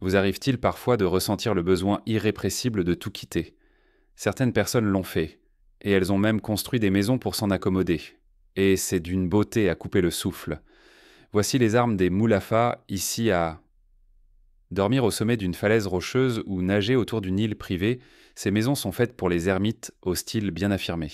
Vous arrive-t-il parfois de ressentir le besoin irrépressible de tout quitter? Certaines personnes l'ont fait, et elles ont même construit des maisons pour s'en accommoder. Et c'est d'une beauté à couper le souffle. Voici les armes des Moulafa, ici à dormir au sommet d'une falaise rocheuse ou nager autour d'une île privée. Ces maisons sont faites pour les ermites au style bien affirmé.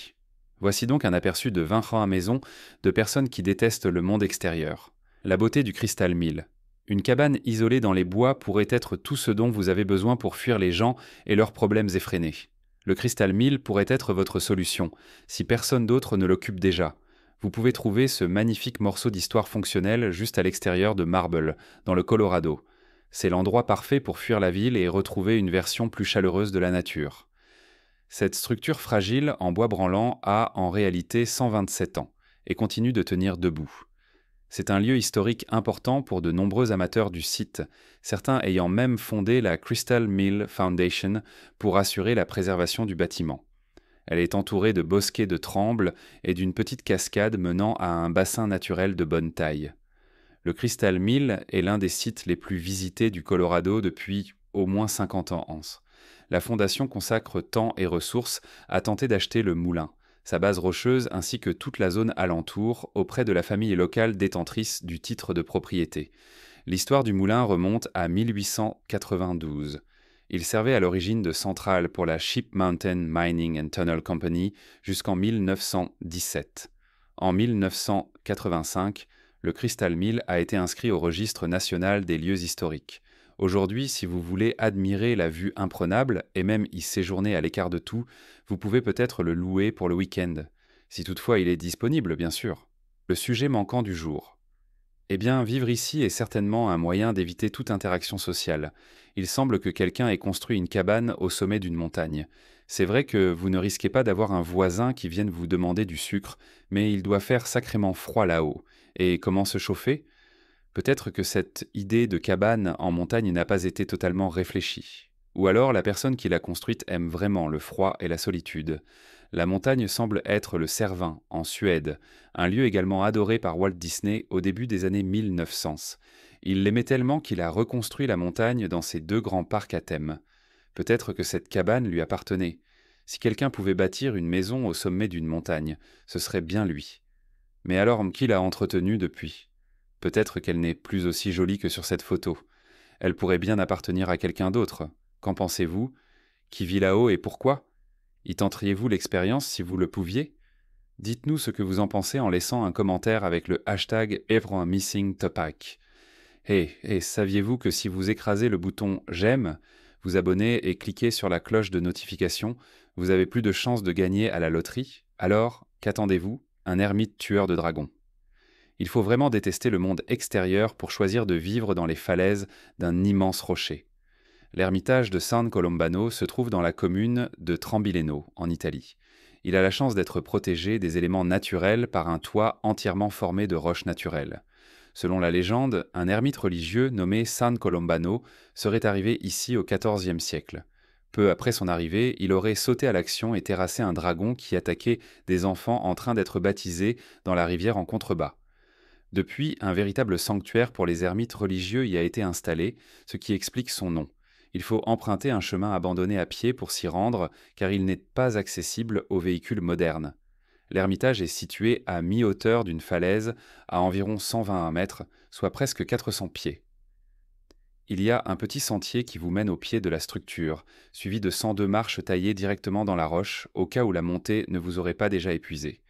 Voici donc un aperçu de 20 francs à maison de personnes qui détestent le monde extérieur. La beauté du Crystal Mill. Une cabane isolée dans les bois pourrait être tout ce dont vous avez besoin pour fuir les gens et leurs problèmes effrénés. Le Crystal Mill pourrait être votre solution, si personne d'autre ne l'occupe déjà. Vous pouvez trouver ce magnifique morceau d'histoire fonctionnelle juste à l'extérieur de Marble, dans le Colorado. C'est l'endroit parfait pour fuir la ville et retrouver une version plus chaleureuse de la nature. Cette structure fragile en bois branlant a en réalité 127 ans et continue de tenir debout. C'est un lieu historique important pour de nombreux amateurs du site, certains ayant même fondé la Crystal Mill Foundation pour assurer la préservation du bâtiment. Elle est entourée de bosquets de trembles et d'une petite cascade menant à un bassin naturel de bonne taille. Le Crystal Mill est l'un des sites les plus visités du Colorado depuis au moins 50 ans. La fondation consacre temps et ressources à tenter d'acheter le moulin, sa base rocheuse ainsi que toute la zone alentour auprès de la famille locale détentrice du titre de propriété. L'histoire du moulin remonte à 1892. Il servait à l'origine de centrale pour la Sheep Mountain Mining and Tunnel Company jusqu'en 1917. En 1985, le Crystal Mill a été inscrit au registre national des lieux historiques. Aujourd'hui, si vous voulez admirer la vue imprenable et même y séjourner à l'écart de tout, vous pouvez peut-être le louer pour le week-end. Si toutefois il est disponible, bien sûr. Le sujet manquant du jour. Eh bien, vivre ici est certainement un moyen d'éviter toute interaction sociale. Il semble que quelqu'un ait construit une cabane au sommet d'une montagne. C'est vrai que vous ne risquez pas d'avoir un voisin qui vienne vous demander du sucre, mais il doit faire sacrément froid là-haut. Et comment se chauffer? Peut-être que cette idée de cabane en montagne n'a pas été totalement réfléchie. Ou alors la personne qui l'a construite aime vraiment le froid et la solitude. La montagne semble être le Cervin, en Suède, un lieu également adoré par Walt Disney au début des années 1900. Il l'aimait tellement qu'il a reconstruit la montagne dans ses 2 grands parcs à thème. Peut-être que cette cabane lui appartenait. Si quelqu'un pouvait bâtir une maison au sommet d'une montagne, ce serait bien lui. Mais alors, qui l'a entretenue depuis? Peut-être qu'elle n'est plus aussi jolie que sur cette photo. Elle pourrait bien appartenir à quelqu'un d'autre. Qu'en pensez-vous? Qui vit là-haut et pourquoi? Y tenteriez-vous l'expérience si vous le pouviez? Dites-nous ce que vous en pensez en laissant un commentaire avec le hashtag #EveryoneMissingTopic. Et saviez-vous que si vous écrasez le bouton j'aime, vous abonnez et cliquez sur la cloche de notification, vous avez plus de chances de gagner à la loterie? Alors, qu'attendez-vous? Un ermite tueur de dragons. Il faut vraiment détester le monde extérieur pour choisir de vivre dans les falaises d'un immense rocher. L'ermitage de San Colombano se trouve dans la commune de Trambileno, en Italie. Il a la chance d'être protégé des éléments naturels par un toit entièrement formé de roches naturelles. Selon la légende, un ermite religieux nommé San Colombano serait arrivé ici au XIVe siècle. Peu après son arrivée, il aurait sauté à l'action et terrassé un dragon qui attaquait des enfants en train d'être baptisés dans la rivière en contrebas. Depuis, un véritable sanctuaire pour les ermites religieux y a été installé, ce qui explique son nom. Il faut emprunter un chemin abandonné à pied pour s'y rendre, car il n'est pas accessible aux véhicules modernes. L'ermitage est situé à mi-hauteur d'une falaise à environ 120 mètres, soit presque 400 pieds. Il y a un petit sentier qui vous mène au pied de la structure, suivi de 102 marches taillées directement dans la roche, au cas où la montée ne vous aurait pas déjà épuisé.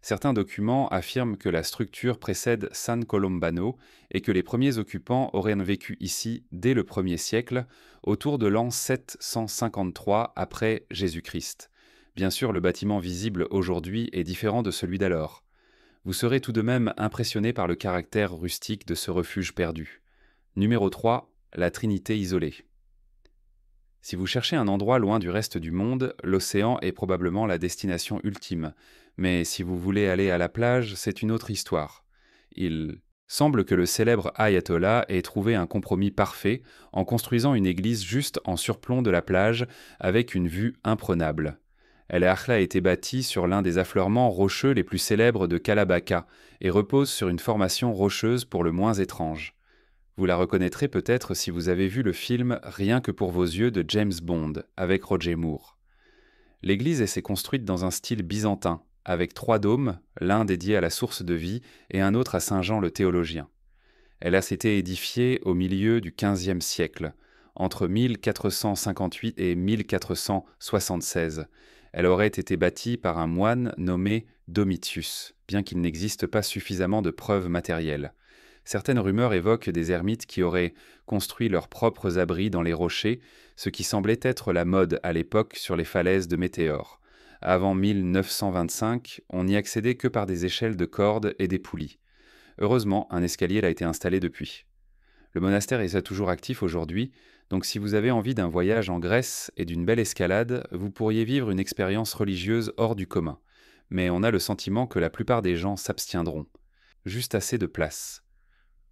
Certains documents affirment que la structure précède San Colombano et que les premiers occupants auraient vécu ici dès le 1er siècle, autour de l'an 753 après Jésus-Christ. Bien sûr, le bâtiment visible aujourd'hui est différent de celui d'alors. Vous serez tout de même impressionné par le caractère rustique de ce refuge perdu. Numéro 3. La Trinité isolée. Si vous cherchez un endroit loin du reste du monde, l'océan est probablement la destination ultime. Mais si vous voulez aller à la plage, c'est une autre histoire. Il semble que le célèbre ayatollah ait trouvé un compromis parfait en construisant une église juste en surplomb de la plage avec une vue imprenable. El Ahly a été bâtie sur l'un des affleurements rocheux les plus célèbres de Kalabaka et repose sur une formation rocheuse pour le moins étrange. Vous la reconnaîtrez peut-être si vous avez vu le film Rien que pour vos yeux de James Bond avec Roger Moore. L'église s'est construite dans un style byzantin, avec 3 dômes, l'un dédié à la source de vie et un autre à Saint Jean le théologien. Elle a été édifiée au milieu du XVe siècle, entre 1458 et 1476. Elle aurait été bâtie par un moine nommé Domitius, bien qu'il n'existe pas suffisamment de preuves matérielles. Certaines rumeurs évoquent des ermites qui auraient construit leurs propres abris dans les rochers, ce qui semblait être la mode à l'époque sur les falaises de Météore. Avant 1925, on n'y accédait que par des échelles de cordes et des poulies. Heureusement, un escalier a été installé depuis. Le monastère est toujours actif aujourd'hui, donc si vous avez envie d'un voyage en Grèce et d'une belle escalade, vous pourriez vivre une expérience religieuse hors du commun. Mais on a le sentiment que la plupart des gens s'abstiendront. Juste assez de place.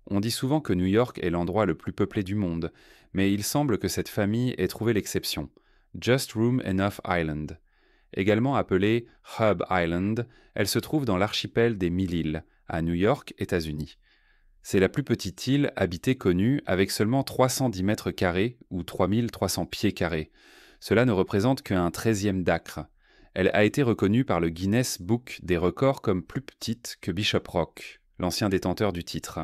On dit souvent que New York est l'endroit le plus peuplé du monde, mais il semble que cette famille ait trouvé l'exception. Just Room Enough Island. Également appelée Hub Island, elle se trouve dans l'archipel des 1000 îles, à New York, États-Unis. C'est la plus petite île habitée connue avec seulement 310 mètres carrés ou 3300 pieds carrés. Cela ne représente qu'un 13e d'acre. Elle a été reconnue par le Guinness Book des records comme plus petite que Bishop Rock, l'ancien détenteur du titre.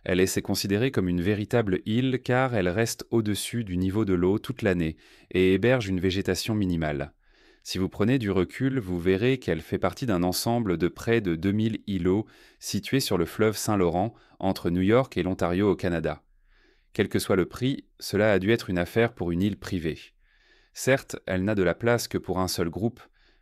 Elle est considérée comme une véritable île car elle reste au-dessus du niveau de l'eau toute l'année et héberge une végétation minimale. Si vous prenez du recul, vous verrez qu'elle fait partie d'un ensemble de près de 2000 îlots situés sur le fleuve Saint-Laurent entre New York et l'Ontario au Canada. Quel que soit le prix, cela a dû être une affaire pour une île privée. Certes, elle n'a de la place que pour un seul groupe,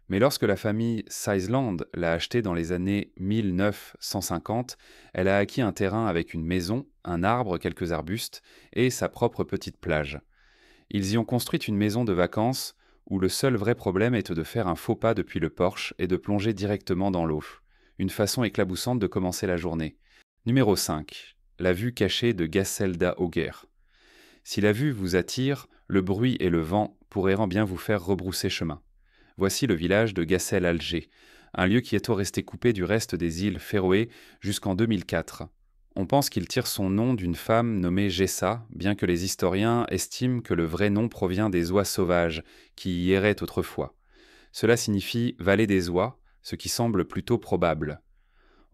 mais lorsque la famille Sizeland l'a achetée dans les années 1950, elle a acquis un terrain avec une maison, un arbre, quelques arbustes et sa propre petite plage. Ils y ont construit une maison de vacances où le seul vrai problème est de faire un faux pas depuis le porche et de plonger directement dans l'eau. Une façon éclaboussante de commencer la journée. Numéro 5. La vue cachée de Gasselda Auger. Si la vue vous attire, le bruit et le vent pourraient bien vous faire rebrousser chemin. Voici le village de Gassel-Alger, un lieu qui est resté coupé du reste des îles Féroé jusqu'en 2004. On pense qu'il tire son nom d'une femme nommée Gessa, bien que les historiens estiment que le vrai nom provient des oies sauvages qui y erraient autrefois. Cela signifie vallée des oies, ce qui semble plutôt probable.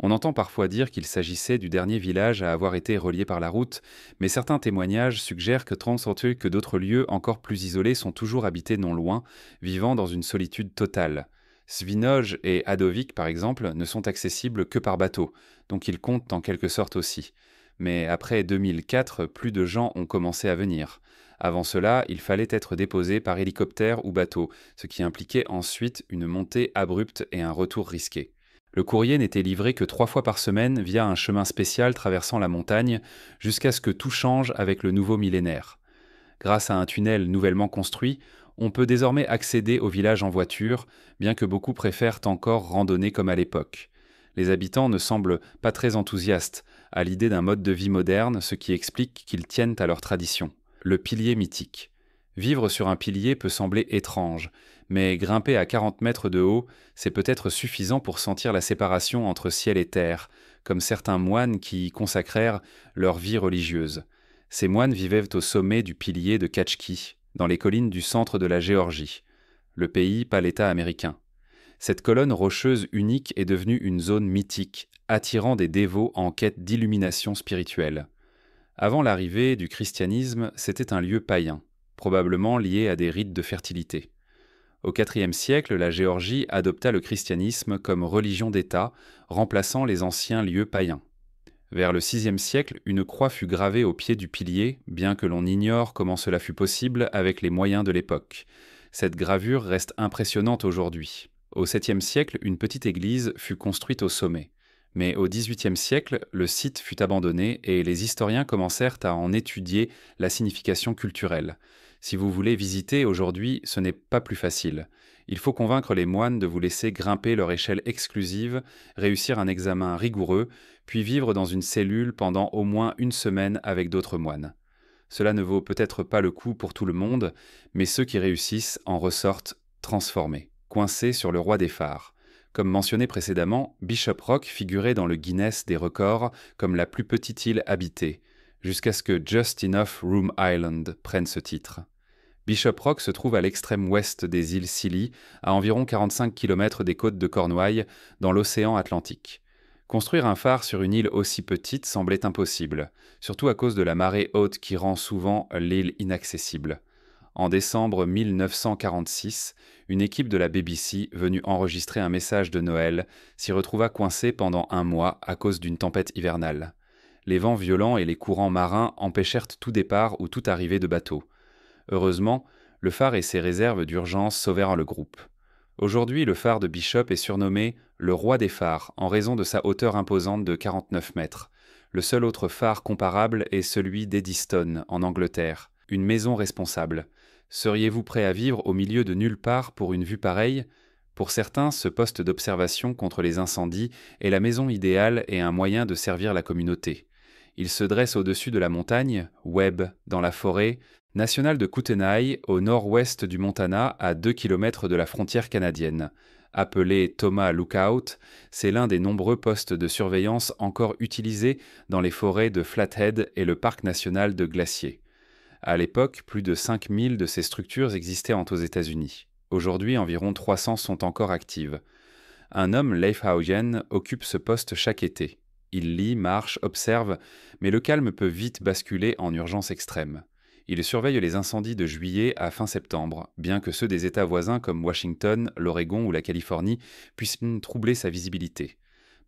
On entend parfois dire qu'il s'agissait du dernier village à avoir été relié par la route, mais certains témoignages suggèrent que d'autres lieux encore plus isolés sont toujours habités non loin, vivant dans une solitude totale. Svinoj et Hadovik, par exemple, ne sont accessibles que par bateau, donc ils comptent en quelque sorte aussi. Mais après 2004, plus de gens ont commencé à venir. Avant cela, il fallait être déposé par hélicoptère ou bateau, ce qui impliquait ensuite une montée abrupte et un retour risqué. Le courrier n'était livré que 3 fois par semaine via un chemin spécial traversant la montagne, jusqu'à ce que tout change avec le nouveau millénaire. Grâce à un tunnel nouvellement construit, on peut désormais accéder au village en voiture, bien que beaucoup préfèrent encore randonner comme à l'époque. Les habitants ne semblent pas très enthousiastes à l'idée d'un mode de vie moderne, ce qui explique qu'ils tiennent à leur tradition. Le pilier mythique. Vivre sur un pilier peut sembler étrange, mais grimper à 40 mètres de haut, c'est peut-être suffisant pour sentir la séparation entre ciel et terre, comme certains moines qui y consacrèrent leur vie religieuse. Ces moines vivaient au sommet du pilier de Kachki, dans les collines du centre de la Géorgie. Le pays, pas l'État américain. Cette colonne rocheuse unique est devenue une zone mythique, attirant des dévots en quête d'illumination spirituelle. Avant l'arrivée du christianisme, c'était un lieu païen, probablement lié à des rites de fertilité. Au IVe siècle, la Géorgie adopta le christianisme comme religion d'État, remplaçant les anciens lieux païens. Vers le VIe siècle, une croix fut gravée au pied du pilier, bien que l'on ignore comment cela fut possible avec les moyens de l'époque. Cette gravure reste impressionnante aujourd'hui. Au VIIe siècle, une petite église fut construite au sommet. Mais au XVIIIe siècle, le site fut abandonné et les historiens commencèrent à en étudier la signification culturelle. Si vous voulez visiter aujourd'hui, ce n'est pas plus facile. Il faut convaincre les moines de vous laisser grimper leur échelle exclusive, réussir un examen rigoureux, puis vivre dans une cellule pendant au moins une semaine avec d'autres moines. Cela ne vaut peut-être pas le coup pour tout le monde, mais ceux qui réussissent en ressortent transformés, coincés sur le roi des phares. Comme mentionné précédemment, Bishop Rock figurait dans le Guinness des records comme la plus petite île habitée. jusqu'à ce que Just Enough Room Island prenne ce titre. Bishop Rock se trouve à l'extrême ouest des îles Scilly, à environ 45 km des côtes de Cornouailles, dans l'océan Atlantique. Construire un phare sur une île aussi petite semblait impossible, surtout à cause de la marée haute qui rend souvent l'île inaccessible. En décembre 1946, une équipe de la BBC, venue enregistrer un message de Noël, s'y retrouva coincée pendant un mois à cause d'une tempête hivernale. Les vents violents et les courants marins empêchèrent tout départ ou toute arrivée de bateaux. Heureusement, le phare et ses réserves d'urgence sauvèrent le groupe. Aujourd'hui, le phare de Bishop est surnommé le roi des phares en raison de sa hauteur imposante de 49 mètres. Le seul autre phare comparable est celui d'Eddystone, en Angleterre, une maison responsable. Seriez-vous prêt à vivre au milieu de nulle part pour une vue pareille ? Pour certains, ce poste d'observation contre les incendies est la maison idéale et un moyen de servir la communauté. Il se dresse au-dessus de la montagne, Webb, dans la forêt nationale de Kootenay, au nord-ouest du Montana, à 2 km de la frontière canadienne. Appelé Thomas Lookout, c'est l'un des nombreux postes de surveillance encore utilisés dans les forêts de Flathead et le parc national de Glacier. À l'époque, plus de 5000 de ces structures existaient aux États-Unis. Aujourd'hui, environ 300 sont encore actives. Un homme, Leif Haugen, occupe ce poste chaque été. Il lit, marche, observe, mais le calme peut vite basculer en urgence extrême. Il surveille les incendies de juillet à fin septembre, bien que ceux des États voisins comme Washington, l'Oregon ou la Californie puissent troubler sa visibilité.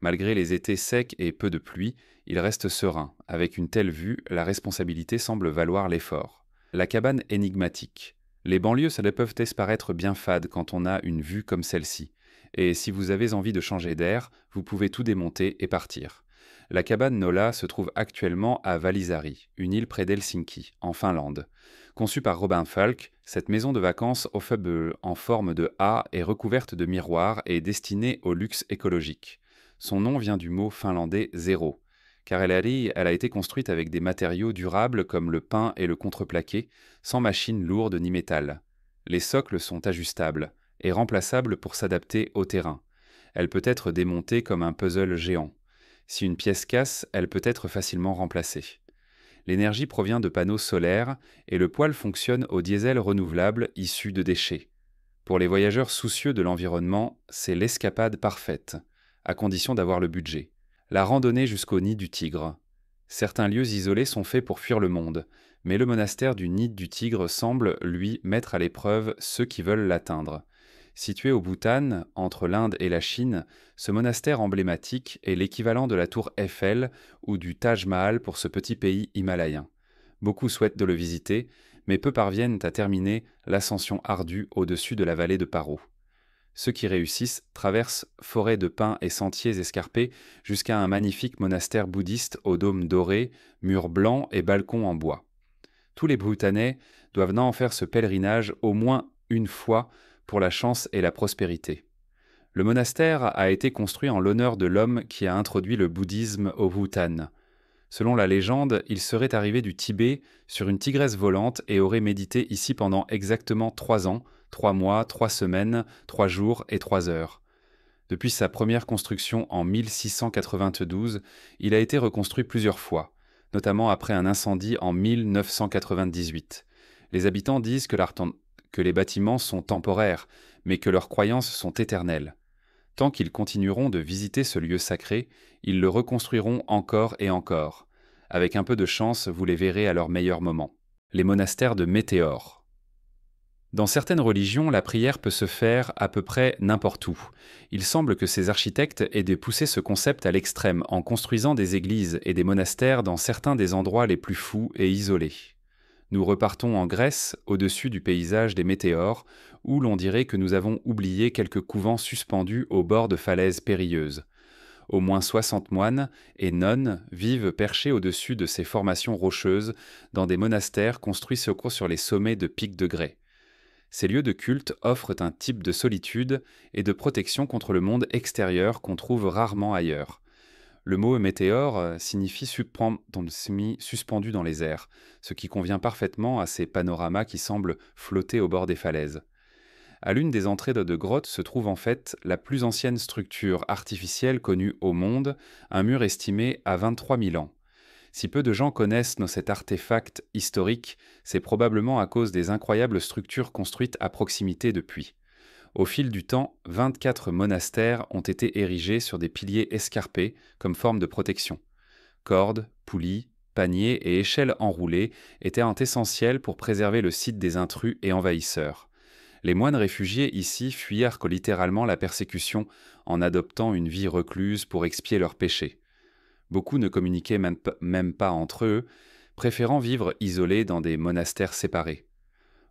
Malgré les étés secs et peu de pluie, il reste serein. Avec une telle vue, la responsabilité semble valoir l'effort. La cabane énigmatique. Les banlieues, ça peuvent paraître bien fades quand on a une vue comme celle-ci. Et si vous avez envie de changer d'air, vous pouvez tout démonter et partir. La cabane Nola se trouve actuellement à Valisari, une île près d'Helsinki, en Finlande. Conçue par Robin Falk, cette maison de vacances en forme de A est recouverte de miroirs et destinée au luxe écologique. Son nom vient du mot finlandais zéro, car elle a été construite avec des matériaux durables comme le pin et le contreplaqué, sans machines lourdes ni métal. Les socles sont ajustables et remplaçables pour s'adapter au terrain. Elle peut être démontée comme un puzzle géant. Si une pièce casse, elle peut être facilement remplacée. L'énergie provient de panneaux solaires et le poêle fonctionne au diesel renouvelable issu de déchets. Pour les voyageurs soucieux de l'environnement, c'est l'escapade parfaite, à condition d'avoir le budget. La randonnée jusqu'au nid du tigre. Certains lieux isolés sont faits pour fuir le monde, mais le monastère du nid du tigre semble, lui, mettre à l'épreuve ceux qui veulent l'atteindre. Situé au Bhoutan, entre l'Inde et la Chine, ce monastère emblématique est l'équivalent de la tour Eiffel ou du Taj Mahal pour ce petit pays himalayen. Beaucoup souhaitent de le visiter, mais peu parviennent à terminer l'ascension ardue au-dessus de la vallée de Paro. Ceux qui réussissent traversent forêts de pins et sentiers escarpés jusqu'à un magnifique monastère bouddhiste au dôme doré, murs blancs et balcons en bois. Tous les Bhoutanais doivent en faire ce pèlerinage au moins une fois pour la chance et la prospérité. Le monastère a été construit en l'honneur de l'homme qui a introduit le bouddhisme au Bhoutan. Selon la légende, il serait arrivé du Tibet sur une tigresse volante et aurait médité ici pendant exactement 3 ans, 3 mois, 3 semaines, 3 jours et 3 heures. Depuis sa première construction en 1692, il a été reconstruit plusieurs fois, notamment après un incendie en 1998. Les habitants disent que les bâtiments sont temporaires, mais que leurs croyances sont éternelles. Tant qu'ils continueront de visiter ce lieu sacré, ils le reconstruiront encore et encore. Avec un peu de chance, vous les verrez à leur meilleur moment. Les monastères de météores. Dans certaines religions, la prière peut se faire à peu près n'importe où. Il semble que ces architectes aient dû pousser ce concept à l'extrême en construisant des églises et des monastères dans certains des endroits les plus fous et isolés. Nous repartons en Grèce, au-dessus du paysage des météores, où l'on dirait que nous avons oublié quelques couvents suspendus au bord de falaises périlleuses. Au moins 60 moines et nonnes vivent perchés au-dessus de ces formations rocheuses dans des monastères construits sur les sommets de pics de grès. Ces lieux de culte offrent un type de solitude et de protection contre le monde extérieur qu'on trouve rarement ailleurs. Le mot météore signifie suspendu dans les airs, ce qui convient parfaitement à ces panoramas qui semblent flotter au bord des falaises. À l'une des entrées de grottes se trouve en fait la plus ancienne structure artificielle connue au monde, un mur estimé à 23 000 ans. Si peu de gens connaissent cet artefact historique, c'est probablement à cause des incroyables structures construites à proximité depuis. Au fil du temps, 24 monastères ont été érigés sur des piliers escarpés comme forme de protection. Cordes, poulies, paniers et échelles enroulées étaient essentiels pour préserver le site des intrus et envahisseurs. Les moines réfugiés ici fuyèrent littéralement la persécution en adoptant une vie recluse pour expier leurs péchés. Beaucoup ne communiquaient même pas entre eux, préférant vivre isolés dans des monastères séparés.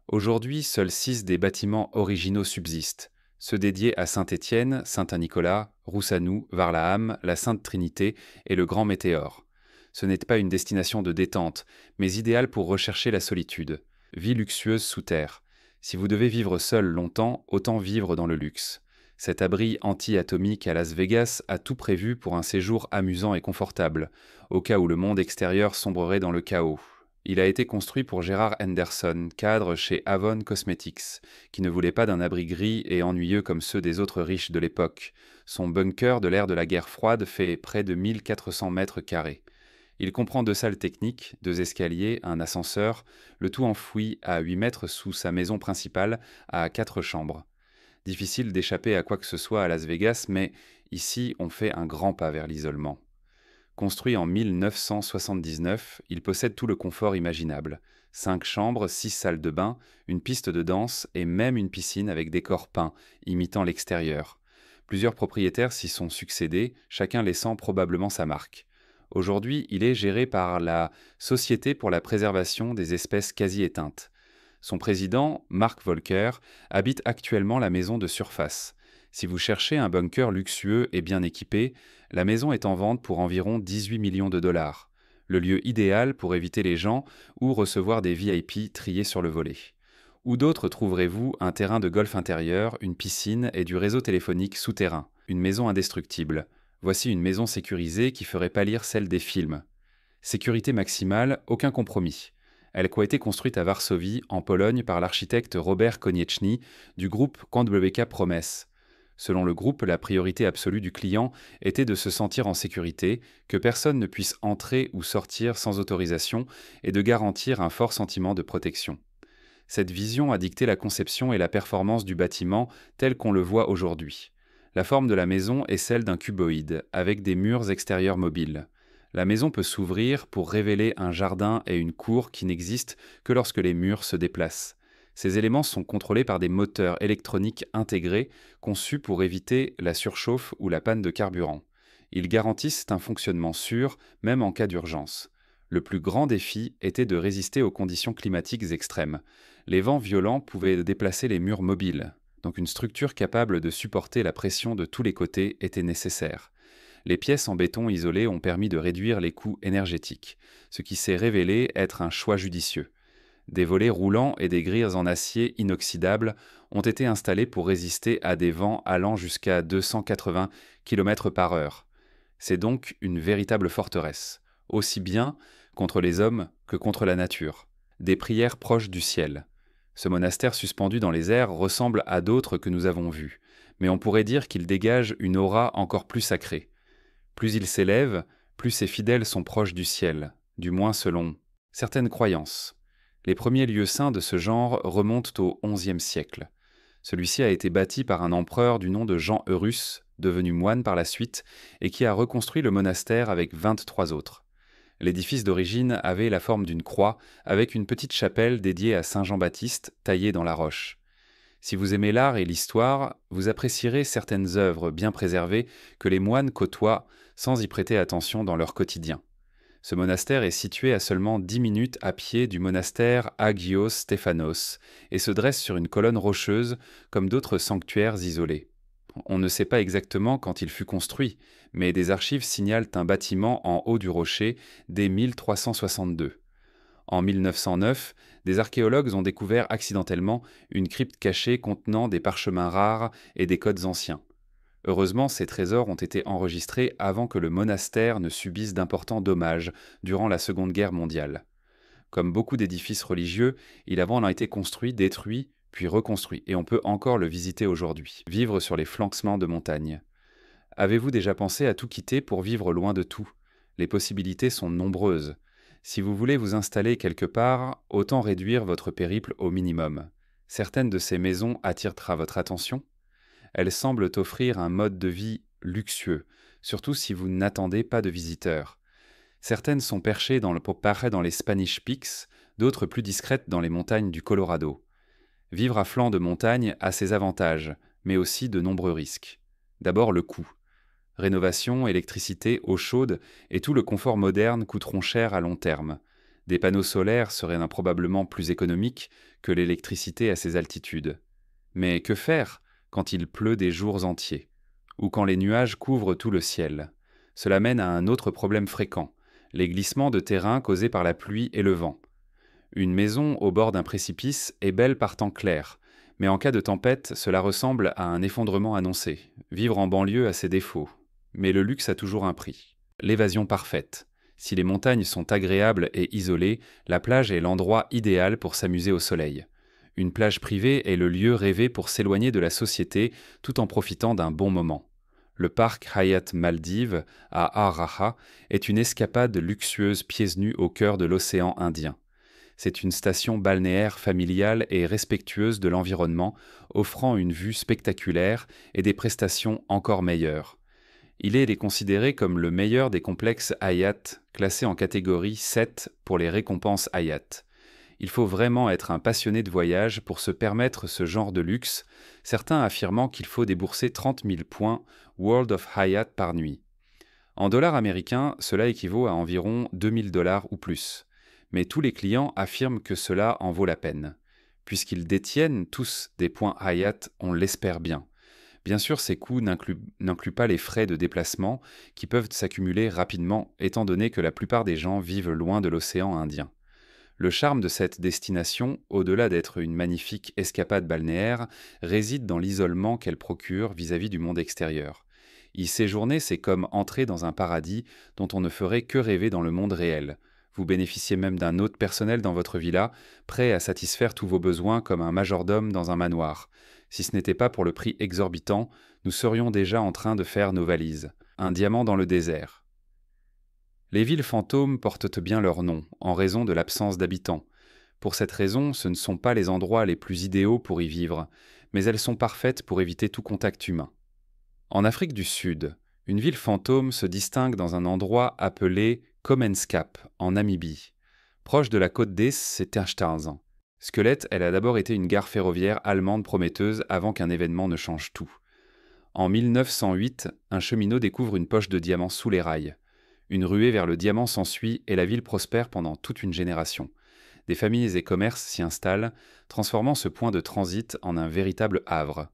Aujourd'hui, seuls 6 des bâtiments originaux subsistent, ceux dédiés à Saint-Étienne, Saint-Nicolas, Roussanou, Varlaham, la Sainte Trinité et le Grand Météore. Ce n'est pas une destination de détente, mais idéale pour rechercher la solitude. Vie luxueuse sous terre. Si vous devez vivre seul longtemps, autant vivre dans le luxe. Cet abri anti-atomique à Las Vegas a tout prévu pour un séjour amusant et confortable, au cas où le monde extérieur sombrerait dans le chaos. Il a été construit pour Gerard Henderson, cadre chez Avon Cosmetics, qui ne voulait pas d'un abri gris et ennuyeux comme ceux des autres riches de l'époque. Son bunker de l'ère de la guerre froide fait près de 1400 mètres carrés. Il comprend 2 salles techniques, 2 escaliers, un ascenseur, le tout enfoui à 8 mètres sous sa maison principale à 4 chambres. Difficile d'échapper à quoi que ce soit à Las Vegas, mais ici on fait un grand pas vers l'isolement. Construit en 1979, il possède tout le confort imaginable. 5 chambres, 6 salles de bain, une piste de danse et même une piscine avec décor peint, imitant l'extérieur. Plusieurs propriétaires s'y sont succédés, chacun laissant probablement sa marque. Aujourd'hui, il est géré par la Société pour la préservation des espèces quasi éteintes. Son président, Mark Volker, habite actuellement la maison de surface. Si vous cherchez un bunker luxueux et bien équipé, la maison est en vente pour environ 18 millions de dollars. Le lieu idéal pour éviter les gens ou recevoir des VIP triés sur le volet. Où d'autre trouverez-vous un terrain de golf intérieur, une piscine et du réseau téléphonique souterrain, une maison indestructible. Voici une maison sécurisée qui ferait pâlir celle des films. Sécurité maximale, aucun compromis. Elle a été construite à Varsovie, en Pologne, par l'architecte Robert Konieczny du groupe Kondbeka Promes. Selon le groupe, la priorité absolue du client était de se sentir en sécurité, que personne ne puisse entrer ou sortir sans autorisation et de garantir un fort sentiment de protection. Cette vision a dicté la conception et la performance du bâtiment tel qu'on le voit aujourd'hui. La forme de la maison est celle d'un cuboïde, avec des murs extérieurs mobiles. La maison peut s'ouvrir pour révéler un jardin et une cour qui n'existent que lorsque les murs se déplacent. Ces éléments sont contrôlés par des moteurs électroniques intégrés, conçus pour éviter la surchauffe ou la panne de carburant. Ils garantissent un fonctionnement sûr, même en cas d'urgence. Le plus grand défi était de résister aux conditions climatiques extrêmes. Les vents violents pouvaient déplacer les murs mobiles, donc une structure capable de supporter la pression de tous les côtés était nécessaire. Les pièces en béton isolé ont permis de réduire les coûts énergétiques, ce qui s'est révélé être un choix judicieux. Des volets roulants et des grilles en acier inoxydable ont été installés pour résister à des vents allant jusqu'à 280 km/h. C'est donc une véritable forteresse, aussi bien contre les hommes que contre la nature. Des prières proches du ciel. Ce monastère suspendu dans les airs ressemble à d'autres que nous avons vus, mais on pourrait dire qu'il dégage une aura encore plus sacrée. Plus il s'élève, plus ses fidèles sont proches du ciel, du moins selon certaines croyances. Les premiers lieux saints de ce genre remontent au XIe siècle. Celui-ci a été bâti par un empereur du nom de Jean Eurus, devenu moine par la suite, et qui a reconstruit le monastère avec 23 autres. L'édifice d'origine avait la forme d'une croix, avec une petite chapelle dédiée à Saint Jean-Baptiste, taillée dans la roche. Si vous aimez l'art et l'histoire, vous apprécierez certaines œuvres bien préservées que les moines côtoient sans y prêter attention dans leur quotidien. Ce monastère est situé à seulement 10 minutes à pied du monastère Agios Stéphanos et se dresse sur une colonne rocheuse comme d'autres sanctuaires isolés. On ne sait pas exactement quand il fut construit, mais des archives signalent un bâtiment en haut du rocher dès 1362. En 1909, des archéologues ont découvert accidentellement une crypte cachée contenant des parchemins rares et des codes anciens. Heureusement, ces trésors ont été enregistrés avant que le monastère ne subisse d'importants dommages durant la Seconde Guerre mondiale. Comme beaucoup d'édifices religieux, il a été construit, détruit, puis reconstruit, et on peut encore le visiter aujourd'hui. Vivre sur les flancements de montagnes. Avez-vous déjà pensé à tout quitter pour vivre loin de tout ? Les possibilités sont nombreuses. Si vous voulez vous installer quelque part, autant réduire votre périple au minimum. Certaines de ces maisons attirent votre attention. Elles semblent offrir un mode de vie luxueux, surtout si vous n'attendez pas de visiteurs. Certaines sont perchées dans les Spanish Peaks, d'autres plus discrètes dans les montagnes du Colorado. Vivre à flanc de montagne a ses avantages, mais aussi de nombreux risques. D'abord le coût. Rénovation, électricité, eau chaude et tout le confort moderne coûteront cher à long terme. Des panneaux solaires seraient improbablement plus économiques que l'électricité à ces altitudes. Mais que faire quand il pleut des jours entiers, ou quand les nuages couvrent tout le ciel? Cela mène à un autre problème fréquent, les glissements de terrain causés par la pluie et le vent. Une maison au bord d'un précipice est belle par temps clair, mais en cas de tempête, cela ressemble à un effondrement annoncé. Vivre en banlieue a ses défauts, mais le luxe a toujours un prix. L'évasion parfaite. Si les montagnes sont agréables et isolées, la plage est l'endroit idéal pour s'amuser au soleil. Une plage privée est le lieu rêvé pour s'éloigner de la société tout en profitant d'un bon moment. Le parc Hyatt Maldives, à Araha, est une escapade luxueuse pieds nus au cœur de l'océan Indien. C'est une station balnéaire familiale et respectueuse de l'environnement, offrant une vue spectaculaire et des prestations encore meilleures. Il est considéré comme le meilleur des complexes Hyatt, classé en catégorie 7 pour les récompenses Hyatt. Il faut vraiment être un passionné de voyage pour se permettre ce genre de luxe, certains affirmant qu'il faut débourser 30 000 points World of Hyatt par nuit. En dollars américains, cela équivaut à environ 2 000 $ ou plus. Mais tous les clients affirment que cela en vaut la peine. Puisqu'ils détiennent tous des points Hyatt, on l'espère bien. Bien sûr, ces coûts n'incluent pas les frais de déplacement qui peuvent s'accumuler rapidement étant donné que la plupart des gens vivent loin de l'océan Indien. Le charme de cette destination, au-delà d'être une magnifique escapade balnéaire, réside dans l'isolement qu'elle procure vis-à-vis du monde extérieur. Y séjourner, c'est comme entrer dans un paradis dont on ne ferait que rêver dans le monde réel. Vous bénéficiez même d'un hôte personnel dans votre villa, prêt à satisfaire tous vos besoins comme un majordome dans un manoir. Si ce n'était pas pour le prix exorbitant, nous serions déjà en train de faire nos valises. Un diamant dans le désert. Les villes fantômes portent bien leur nom, en raison de l'absence d'habitants. Pour cette raison, ce ne sont pas les endroits les plus idéaux pour y vivre, mais elles sont parfaites pour éviter tout contact humain. En Afrique du Sud, une ville fantôme se distingue dans un endroit appelé Komenskap, en Namibie. Proche de la côte d'Es, c'est Terstaarzan. Squelette, elle a d'abord été une gare ferroviaire allemande prometteuse avant qu'un événement ne change tout. En 1908, un cheminot découvre une poche de diamants sous les rails. Une ruée vers le diamant s'ensuit et la ville prospère pendant toute une génération. Des familles et commerces s'y installent, transformant ce point de transit en un véritable havre.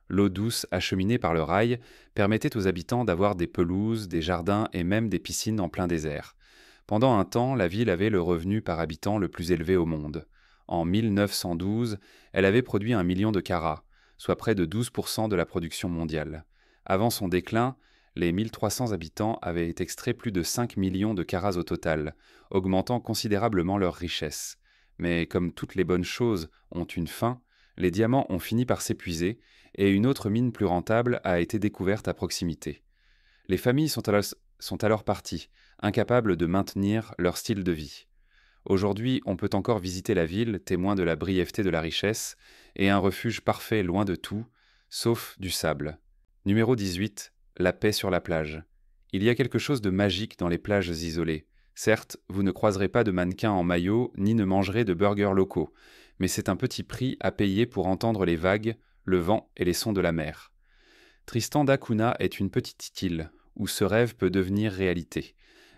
L'eau douce acheminée par le rail permettait aux habitants d'avoir des pelouses, des jardins et même des piscines en plein désert. Pendant un temps, la ville avait le revenu par habitant le plus élevé au monde. En 1912, elle avait produit 1 million de carats, soit près de 12% de la production mondiale. Avant son déclin, les 1300 habitants avaient extrait plus de 5 millions de carats au total, augmentant considérablement leur richesse. Mais comme toutes les bonnes choses ont une fin, les diamants ont fini par s'épuiser et une autre mine plus rentable a été découverte à proximité. Les familles sont alors parties, incapables de maintenir leur style de vie. Aujourd'hui, on peut encore visiter la ville, témoin de la brièveté de la richesse, et un refuge parfait loin de tout, sauf du sable. Numéro 18. La paix sur la plage. Il y a quelque chose de magique dans les plages isolées. Certes, vous ne croiserez pas de mannequins en maillot, ni ne mangerez de burgers locaux, mais c'est un petit prix à payer pour entendre les vagues, le vent et les sons de la mer. Tristan da Cunha est une petite île, où ce rêve peut devenir réalité.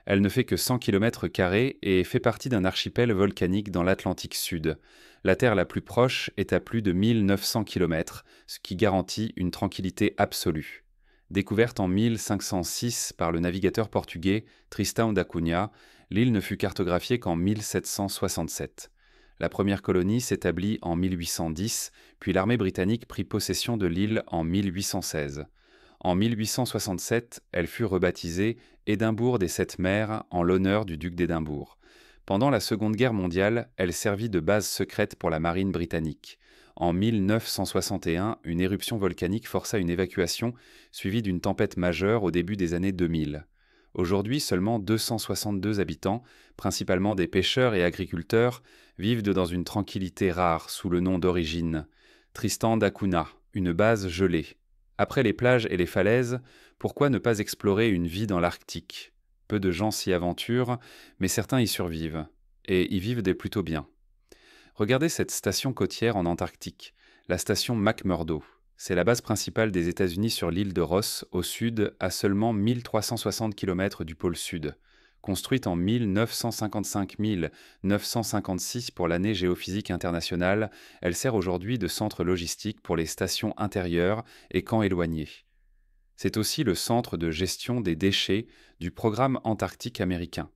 Elle ne fait que 100 km² et fait partie d'un archipel volcanique dans l'Atlantique Sud. La terre la plus proche est à plus de 1900 km, ce qui garantit une tranquillité absolue. Découverte en 1506 par le navigateur portugais Tristan da Cunha, l'île ne fut cartographiée qu'en 1767. La première colonie s'établit en 1810, puis l'armée britannique prit possession de l'île en 1816. En 1867, elle fut rebaptisée Édimbourg des Sept Mers en l'honneur du duc d'Édimbourg. Pendant la Seconde Guerre mondiale, elle servit de base secrète pour la marine britannique. En 1961, une éruption volcanique força une évacuation suivie d'une tempête majeure au début des années 2000. Aujourd'hui, seulement 262 habitants, principalement des pêcheurs et agriculteurs, vivent dans une tranquillité rare sous le nom d'origine, Tristan da Cunha, une base gelée. Après les plages et les falaises, pourquoi ne pas explorer une vie dans l'Arctique? Peu de gens s'y aventurent, mais certains y survivent, et y vivent plutôt bien. Regardez cette station côtière en Antarctique, la station McMurdo. C'est la base principale des États-Unis sur l'île de Ross, au sud, à seulement 1360 km du pôle sud. Construite en 1955-1956 pour l'année géophysique internationale, elle sert aujourd'hui de centre logistique pour les stations intérieures et camps éloignés. C'est aussi le centre de gestion des déchets du programme antarctique américain.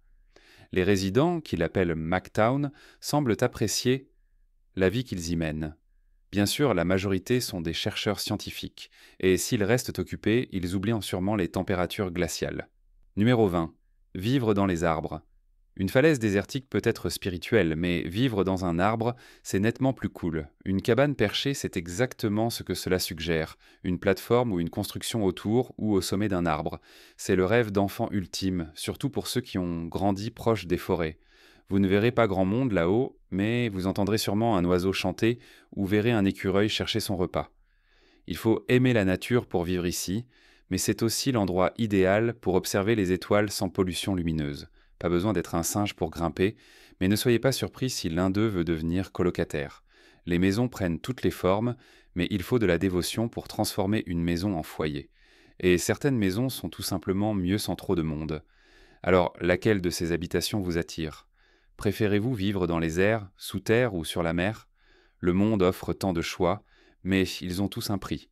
Les résidents, qui l'appellent McTown, semblent apprécier la vie qu'ils y mènent. Bien sûr, la majorité sont des chercheurs scientifiques, et s'ils restent occupés, ils oublient sûrement les températures glaciales. Numéro 20. Vivre dans les arbres. Une falaise désertique peut être spirituelle, mais vivre dans un arbre, c'est nettement plus cool. Une cabane perchée, c'est exactement ce que cela suggère. Une plateforme ou une construction autour ou au sommet d'un arbre. C'est le rêve d'enfant ultime, surtout pour ceux qui ont grandi proche des forêts. Vous ne verrez pas grand monde là-haut, mais vous entendrez sûrement un oiseau chanter ou verrez un écureuil chercher son repas. Il faut aimer la nature pour vivre ici, mais c'est aussi l'endroit idéal pour observer les étoiles sans pollution lumineuse. Pas besoin d'être un singe pour grimper, mais ne soyez pas surpris si l'un d'eux veut devenir colocataire. Les maisons prennent toutes les formes, mais il faut de la dévotion pour transformer une maison en foyer. Et certaines maisons sont tout simplement mieux sans trop de monde. Alors, laquelle de ces habitations vous attire? Préférez-vous vivre dans les airs, sous terre ou sur la mer? Le monde offre tant de choix, mais ils ont tous un prix.